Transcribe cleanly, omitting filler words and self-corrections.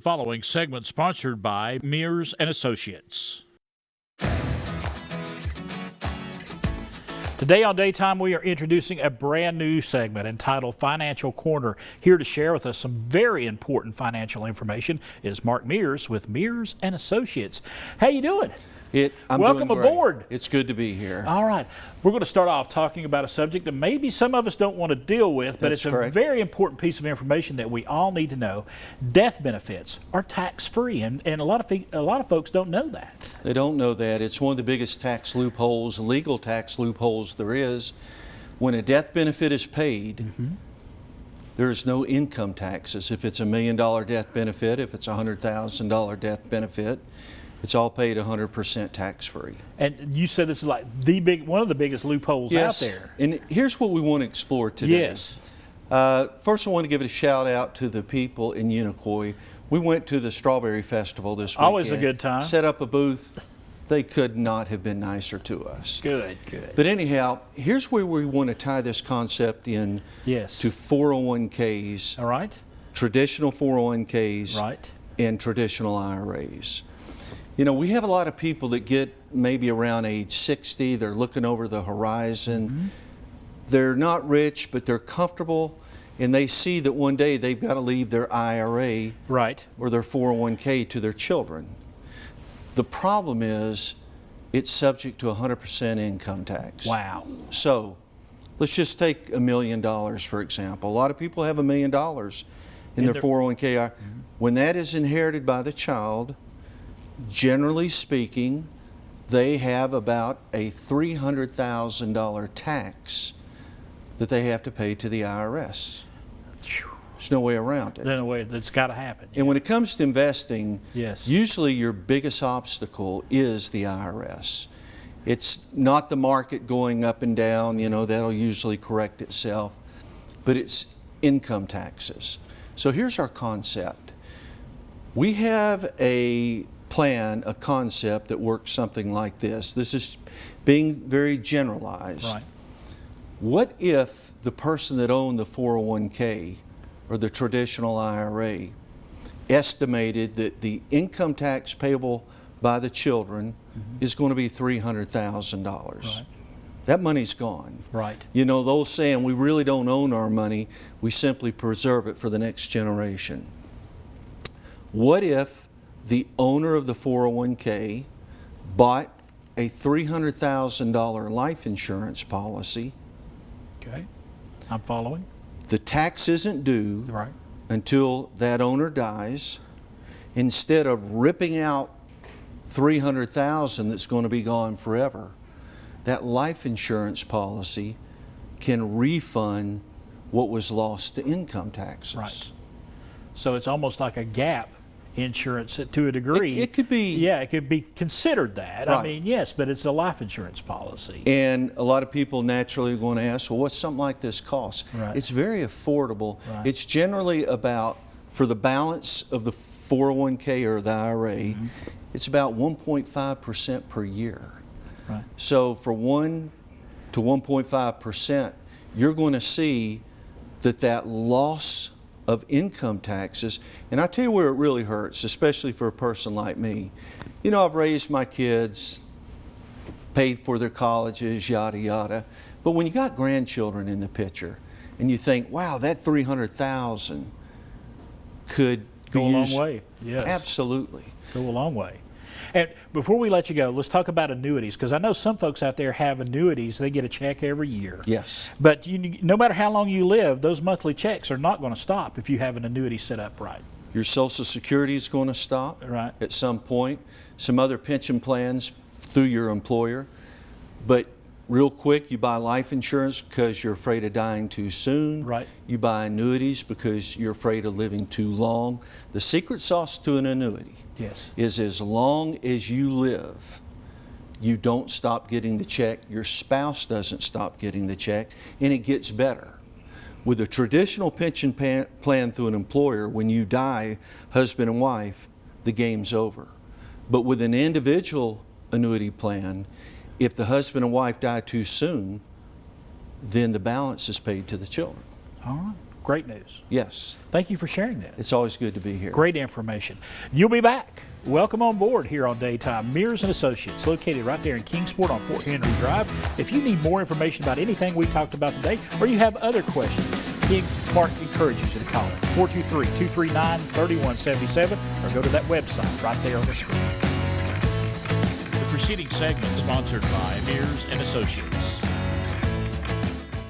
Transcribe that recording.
Following segment sponsored by Mears Associates. Today on Daytime, we are introducing a brand new segment entitled Financial Corner. Here to share with us some very important financial is Mark Mears with Mears Associates. How you doing? Welcome aboard. It's good to be here. All right. We're going to start off talking about a subject that maybe some of us don't want to deal with, but it's a very important piece of information that we all need to know. Death benefits are tax-free, and a lot of folks don't know that. They don't know that. It's one of the biggest tax loopholes, legal tax loopholes there is. When a death benefit is paid, there's no income taxes. If it's $1 million death benefit, if it's a $100,000 death benefit, it's all paid 100% tax-free. And you said it's like one of the biggest loopholes out there. And here's what we want to explore today. Yes. First, I want to give a shout out to the people in Unicoi. We went to the Strawberry Festival this weekend. Always a good time. Set up a booth. They could not have been nicer to us. Good, good. But anyhow, here's where we want to tie this concept in to 401ks. All right. Traditional 401ks. Right. And traditional IRAs. You know, we have a lot of people that get maybe around age 60, they're looking over the horizon. They're not rich, but they're comfortable, and they see that one day they've got to leave their IRA or their 401k to their children. The problem is it's subject to 100% income tax. Wow. So let's just take $1 million, for example. A lot of people have $1 million in their 401k. When that is inherited by the child, generally speaking, they have about a $300,000 tax that they have to pay to the IRS. There's no way around it. No way. That's got to happen. And when it comes to investing, yes, usually your biggest obstacle is the IRS. It's not the market going up and down, you know, that'll usually correct itself, but it's income taxes. So here's our concept. We have a plan, a concept that works something like this. This is being very generalized. Right. What if the person that owned the 401k or the traditional IRA estimated that the income tax payable by the children is going to be $300,000? Right. That money's gone. Right. You know, those saying we really don't own our money, we simply preserve it for the next generation. What if the owner of the 401k bought a $300,000 life insurance policy? Okay, I'm following. The tax isn't due until that owner dies. Instead of ripping out $300,000 that's going to be gone forever, that life insurance policy can refund what was lost to income taxes. Right. So it's almost like a gap insurance to a degree. It could be. Yeah, it could be considered that. Right. I mean, yes, but it's a life insurance policy. And a lot of people naturally are going to ask, well, what's something like this cost? Right. It's very affordable. Right. It's generally about, for the balance of the 401k or the IRA, it's about 1.5% per year. Right. So for 1 to 1.5%, you're going to see that loss of income taxes, and I tell you where it really hurts, especially for a person like me. You know, I've raised my kids, paid for their colleges, yada yada, but when you got grandchildren in the picture and you think, wow, that $300,000 could go a long way. Yes, absolutely go a long way. And before we let you go, let's talk about annuities, because I know some folks out there have annuities. They get a check every year. Yes. But no matter how long you live, those monthly checks are not going to stop if you have an annuity set up right. Your Social Security is going to stop at some point. Some other pension plans through your employer. But real quick, you buy life insurance because you're afraid of dying too soon. Right. You buy annuities because you're afraid of living too long. The secret sauce to an annuity is as long as you live, you don't stop getting the check, your spouse doesn't stop getting the check, and it gets better. With a traditional pension plan through an employer, when you die, husband and wife, the game's over. But with an individual annuity plan, if the husband and wife die too soon, then the balance is paid to the children. All right. Great news. Yes. Thank you for sharing that. It's always good to be here. Great information. You'll be back. Welcome on board here on Daytime. Mears Associates, located right there in Kingsport on Fort Henry Drive. If you need more information about anything we talked about today, or you have other questions, Mark encourages you to call him, 423-239-3177, or go to that website right there on the screen. The preceding segment sponsored by Mears Associates.